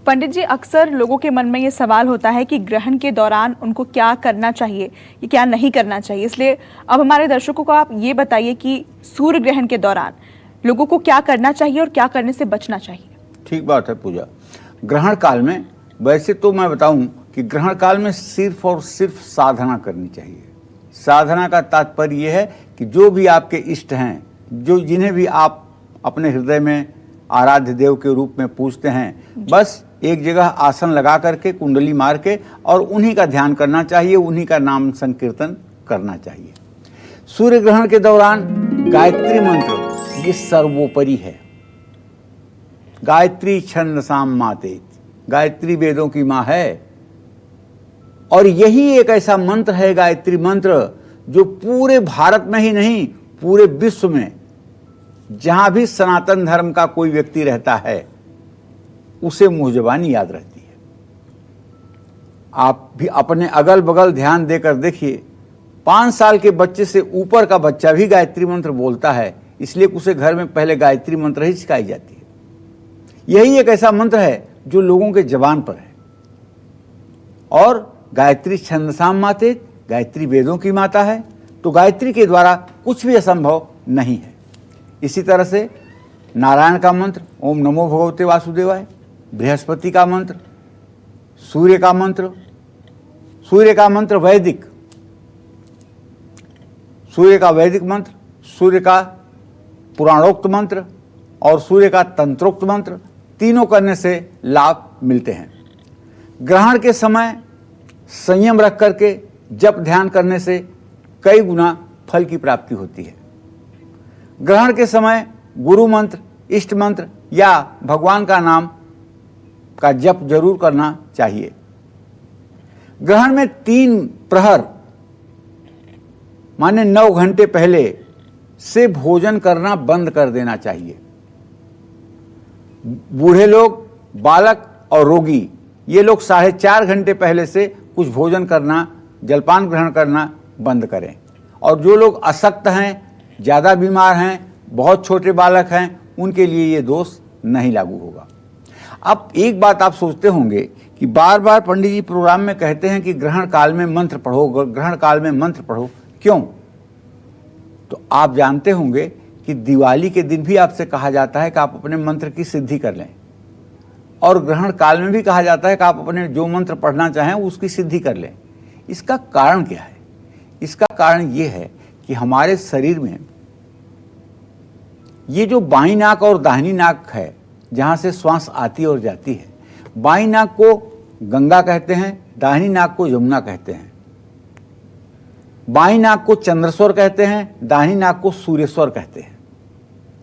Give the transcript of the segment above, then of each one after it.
पंडित जी, अक्सर लोगों के मन में ये सवाल होता है कि ग्रहण के दौरान उनको क्या करना चाहिए या क्या नहीं करना चाहिए। इसलिए अब हमारे दर्शकों को आप ये बताइए कि सूर्य ग्रहण के दौरान लोगों को क्या करना चाहिए और क्या करने से बचना चाहिए। ठीक बात है पूजा। ग्रहण काल में वैसे तो मैं बताऊं कि ग्रहण काल में सिर्फ और सिर्फ साधना करनी चाहिए। साधना का तात्पर्य यह है कि जो भी आपके इष्ट हैं, जो जिन्हें भी आप अपने हृदय में आराध्य देव के रूप में पूजते हैं, बस एक जगह आसन लगा करके कुंडली मार के और उन्हीं का ध्यान करना चाहिए, उन्हीं का नाम संकीर्तन करना चाहिए। सूर्य ग्रहण के दौरान गायत्री मंत्र ये सर्वोपरि है। गायत्री छंदसाम मातेत, गायत्री वेदों की माँ है और यही एक ऐसा मंत्र है, गायत्री मंत्र, जो पूरे भारत में ही नहीं पूरे विश्व में जहां भी सनातन धर्म का कोई व्यक्ति रहता है उसे मुंह ज़बानी याद रहती है। आप भी अपने अगल बगल ध्यान देकर देखिए, 5 साल के बच्चे से ऊपर का बच्चा भी गायत्री मंत्र बोलता है, इसलिए उसे घर में पहले गायत्री मंत्र ही सिखाई जाती है। यही एक ऐसा मंत्र है जो लोगों के जबान पर है। और गायत्री छंदसाम मातेत, गायत्री वेदों की माता है, तो गायत्री के द्वारा कुछ भी असंभव नहीं है। इसी तरह से नारायण का मंत्र ओम नमो भगवते वासुदेवाय, बृहस्पति का मंत्र, सूर्य का मंत्र, सूर्य का मंत्र वैदिक, सूर्य का वैदिक मंत्र, सूर्य का पुराणोक्त मंत्र और सूर्य का तंत्रोक्त मंत्र, तीनों करने से लाभ मिलते हैं। ग्रहण के समय संयम रख करके जप ध्यान करने से कई गुना फल की प्राप्ति होती है। ग्रहण के समय गुरु मंत्र, इष्ट मंत्र या भगवान का नाम का जप जरूर करना चाहिए। ग्रहण में 3 प्रहर माने 9 घंटे पहले से भोजन करना बंद कर देना चाहिए। बूढ़े लोग, बालक और रोगी, ये लोग 4.5 घंटे पहले से कुछ भोजन करना, जलपान ग्रहण करना बंद करें। और जो लोग अशक्त हैं, ज़्यादा बीमार हैं, बहुत छोटे बालक हैं, उनके लिए ये दोष नहीं लागू होगा। अब एक बात आप सोचते होंगे कि बार बार पंडित जी प्रोग्राम में कहते हैं कि ग्रहण काल में मंत्र पढ़ो, ग्रहण काल में मंत्र पढ़ो, क्यों? तो आप जानते होंगे कि दिवाली के दिन भी आपसे कहा जाता है कि आप अपने मंत्र की सिद्धि कर लें, और ग्रहण काल में भी कहा जाता है कि आप अपने जो मंत्र पढ़ना चाहें उसकी सिद्धि कर लें। इसका कारण क्या है? इसका कारण ये है कि हमारे शरीर में ये जो बाईं नाक और दाहिनी नाक है, जहाँ से श्वास आती और जाती है, बाईं नाक को गंगा कहते हैं, दाहिनी नाक को यमुना कहते हैं। बाईं नाक को चंद्रस्वर कहते हैं, दाहिनी नाक को सूर्यस्वर कहते हैं।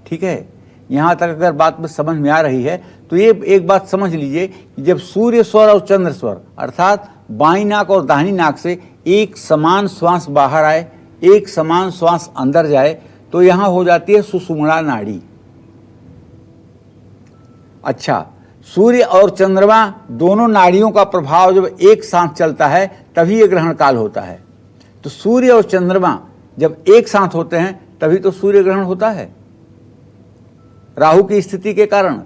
ठीक है, यहाँ तक अगर बात में समझ में आ रही है तो ये एक बात समझ लीजिए कि जब सूर्य स्वर और चंद्र स्वर अर्थात बाईं नाक और दाहिनी नाक से एक समान श्वास बाहर आए, एक समान श्वास अंदर जाए, तो यहाँ हो जाती है सुषुम्ना नाड़ी। अच्छा, सूर्य और चंद्रमा दोनों नाड़ियों का प्रभाव जब एक साथ चलता है तभी ये ग्रहण काल होता है। तो सूर्य और चंद्रमा जब एक साथ होते हैं तभी तो सूर्य ग्रहण होता है, राहु की स्थिति के कारण।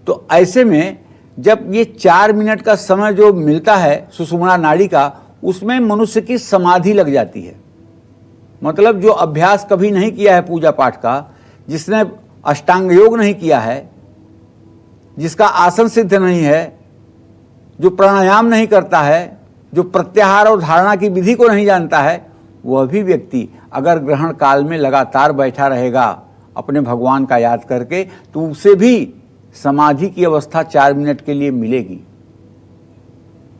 तो ऐसे में जब ये 4 मिनट का समय जो मिलता है सुषुम्ना नाड़ी का, उसमें मनुष्य की समाधि लग जाती है। मतलब जो अभ्यास कभी नहीं किया है पूजा पाठ का, जिसने अष्टांग योग नहीं किया है, जिसका आसन सिद्ध नहीं है, जो प्राणायाम नहीं करता है, जो प्रत्याहार और धारणा की विधि को नहीं जानता है, वह भी व्यक्ति अगर ग्रहण काल में लगातार बैठा रहेगा अपने भगवान का याद करके, तो उसे भी समाधि की अवस्था 4 मिनट के लिए मिलेगी।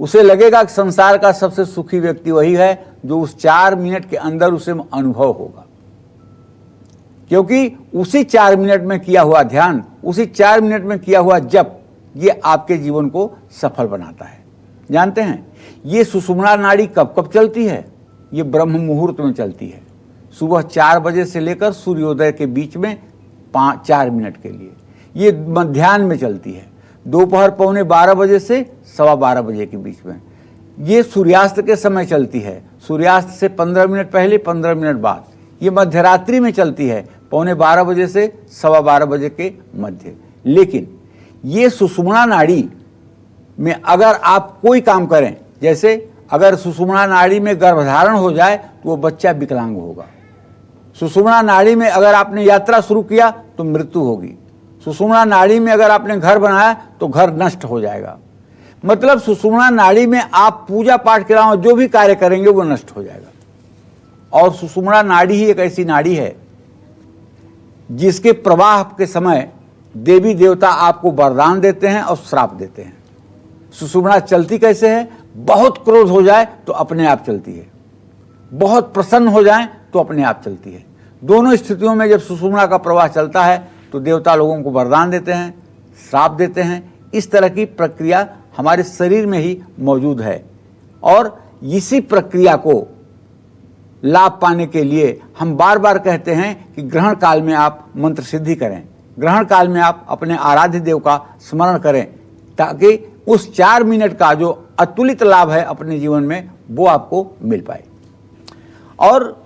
उसे लगेगा कि संसार का सबसे सुखी व्यक्ति वही है जो उस 4 मिनट के अंदर उसे अनुभव होगा, क्योंकि उसी 4 मिनट में किया हुआ ध्यान, उसी 4 मिनट में किया हुआ जप, ये आपके जीवन को सफल बनाता है। जानते हैं ये सुषुम्ना नाड़ी कब कब चलती है? ये ब्रह्म मुहूर्त में चलती है, सुबह 4 बजे से लेकर सूर्योदय के बीच में 4 मिनट के लिए। ये मध्याह्न में चलती है, दोपहर 11:15 बजे से 12:15 बजे के बीच में। ये सूर्यास्त के समय चलती है, सूर्यास्त से 15 मिनट पहले 15 मिनट बाद। ये मध्यरात्रि में चलती है, 11:15 बजे से 12:15 बजे के मध्य। लेकिन ये सुषुम्ना नाड़ी में अगर आप कोई काम करें, जैसे अगर सुषुम्ना नाड़ी में गर्भधारण हो जाए तो वो बच्चा विकलांग होगा। सुषुम्ना नाड़ी में अगर आपने यात्रा शुरू किया तो मृत्यु होगी। सुषुम्ना नाड़ी में अगर आपने घर बनाया तो घर नष्ट हो जाएगा। मतलब सुषुम्ना नाड़ी में आप पूजा पाठ के अलावा जो भी कार्य करेंगे वो नष्ट हो जाएगा। और सुषुम्ना नाड़ी ही एक ऐसी नाड़ी है जिसके प्रवाह के समय देवी देवता आपको वरदान देते हैं और श्राप देते हैं। सुषुम्ना चलती कैसे है? बहुत क्रोध हो जाए तो अपने आप चलती है, बहुत प्रसन्न हो जाए तो अपने आप चलती है। दोनों स्थितियों में जब सुषुम्ना का प्रवाह चलता है तो देवता लोगों को वरदान देते हैं, श्राप देते हैं। इस तरह की प्रक्रिया हमारे शरीर में ही मौजूद है और इसी प्रक्रिया को लाभ पाने के लिए हम बार बार कहते हैं कि ग्रहण काल में आप मंत्र सिद्धि करें, ग्रहण काल में आप अपने आराध्य देव का स्मरण करें, ताकि उस 4 मिनट का जो अतुलित लाभ है अपने जीवन में वो आपको मिल पाए। और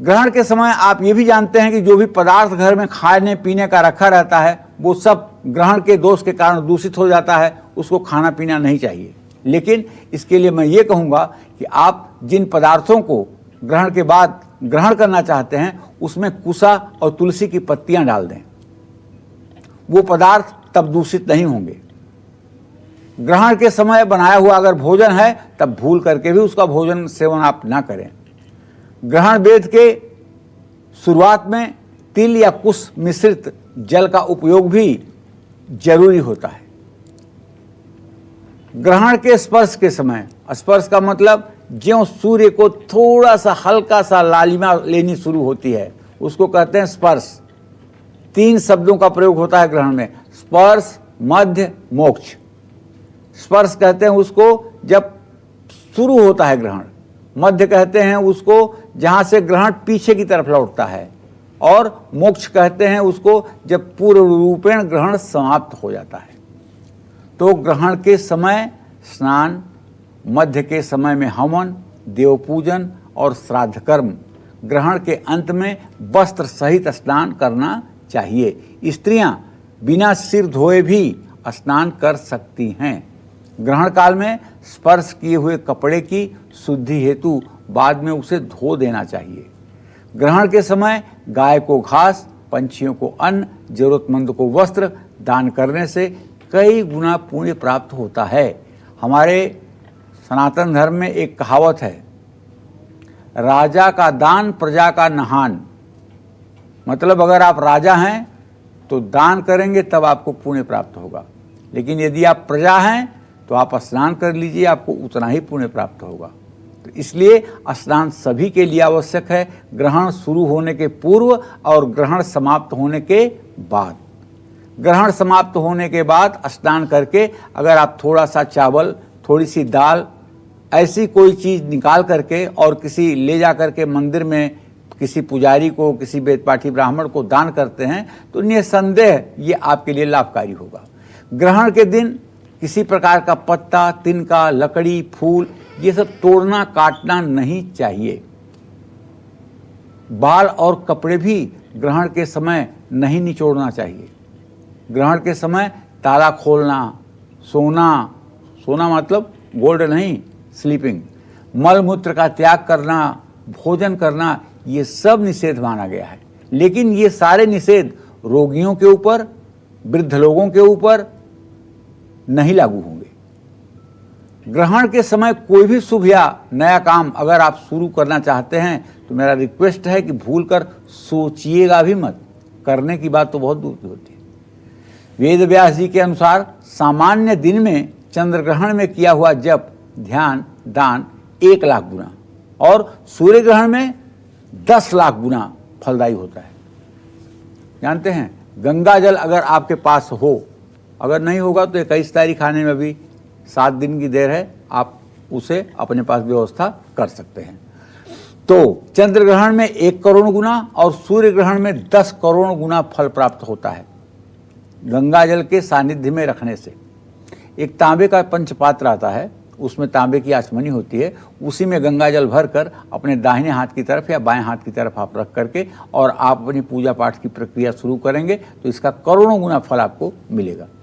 ग्रहण के समय आप ये भी जानते हैं कि जो भी पदार्थ घर में खाने पीने का रखा रहता है वो सब ग्रहण के दोष के कारण दूषित हो जाता है, उसको खाना पीना नहीं चाहिए। लेकिन इसके लिए मैं ये कहूँगा कि आप जिन पदार्थों को ग्रहण के बाद ग्रहण करना चाहते हैं उसमें कुसा और तुलसी की पत्तियां डाल दें, वो पदार्थ तब दूषित नहीं होंगे। ग्रहण के समय बनाया हुआ अगर भोजन है तब भूल करके भी उसका भोजन सेवन आप ना करें। ग्रहण वेद के शुरुआत में तिल या कुश मिश्रित जल का उपयोग भी जरूरी होता है। ग्रहण के स्पर्श के समय, स्पर्श का मतलब ज्यों सूर्य को थोड़ा सा हल्का सा लालिमा लेनी शुरू होती है उसको कहते हैं स्पर्श। 3 शब्दों का प्रयोग होता है ग्रहण में, स्पर्श, मध्य, मोक्ष। स्पर्श कहते हैं उसको जब शुरू होता है ग्रहण, मध्य कहते हैं उसको जहां से ग्रहण पीछे की तरफ लौटता है, और मोक्ष कहते हैं उसको जब पूर्ण रूपेण ग्रहण समाप्त हो जाता है। तो ग्रहण के समय स्नान, मध्य के समय में हवन, देव पूजन और श्राद्ध कर्म, ग्रहण के अंत में वस्त्र सहित स्नान करना चाहिए। स्त्रियां बिना सिर धोए भी स्नान कर सकती हैं। ग्रहण काल में स्पर्श किए हुए कपड़े की शुद्धि हेतु बाद में उसे धो देना चाहिए। ग्रहण के समय गाय को घास, पंछियों को अन्न, जरूरतमंद को वस्त्र दान करने से कई गुना पुण्य प्राप्त होता है। हमारे सनातन धर्म में एक कहावत है, राजा का दान प्रजा का नहान। मतलब अगर आप राजा हैं तो दान करेंगे तब आपको पुण्य प्राप्त होगा, लेकिन यदि आप प्रजा हैं तो आप स्नान कर लीजिए, आपको उतना ही पुण्य प्राप्त होगा। तो इसलिए स्नान सभी के लिए आवश्यक है, ग्रहण शुरू होने के पूर्व और ग्रहण समाप्त होने के बाद। ग्रहण समाप्त होने के बाद स्नान करके अगर आप थोड़ा सा चावल, थोड़ी सी दाल, ऐसी कोई चीज़ निकाल करके और किसी ले जा करके मंदिर में किसी पुजारी को, किसी वेदपाठी ब्राह्मण को दान करते हैं तो निसंदेह ये आपके लिए लाभकारी होगा। ग्रहण के दिन किसी प्रकार का पत्ता, तिनका, लकड़ी, फूल ये सब तोड़ना काटना नहीं चाहिए। बाल और कपड़े भी ग्रहण के समय नहीं निचोड़ना चाहिए। ग्रहण के समय ताला खोलना, सोना मतलब गोल्ड नहीं, स्लीपिंग, मल मूत्र का त्याग करना, भोजन करना, ये सब निषेध माना गया है। लेकिन ये सारे निषेध रोगियों के ऊपर, वृद्ध लोगों के ऊपर नहीं लागू होंगे। ग्रहण के समय कोई भी शुभ या नया काम अगर आप शुरू करना चाहते हैं तो मेरा रिक्वेस्ट है कि भूलकर सोचिएगा भी मत, करने की बात तो बहुत दूर की होती है। वेद व्यास जी के अनुसार सामान्य दिन में चंद्र ग्रहण में किया हुआ जप, ध्यान, दान 1 लाख गुना और सूर्य ग्रहण में 10 लाख गुना फलदायी होता है। जानते हैं, गंगा जल अगर आपके पास हो, अगर नहीं होगा तो 21 तारीख आने में भी 7 दिन की देर है, आप उसे अपने पास व्यवस्था कर सकते हैं। तो चंद्र ग्रहण में 1 करोड़ गुना और सूर्य ग्रहण में 10 करोड़ गुना फल प्राप्त होता है गंगा जल के सानिध्य में रखने से। एक तांबे का पंचपात्र आता है, उसमें तांबे की आचमनी होती है, उसी में गंगा जल भरकर अपने दाहिने हाथ की तरफ या बाएं हाथ की तरफ आप रख करके और आप अपनी पूजा पाठ की प्रक्रिया शुरू करेंगे तो इसका करोड़ों गुना फल आपको मिलेगा।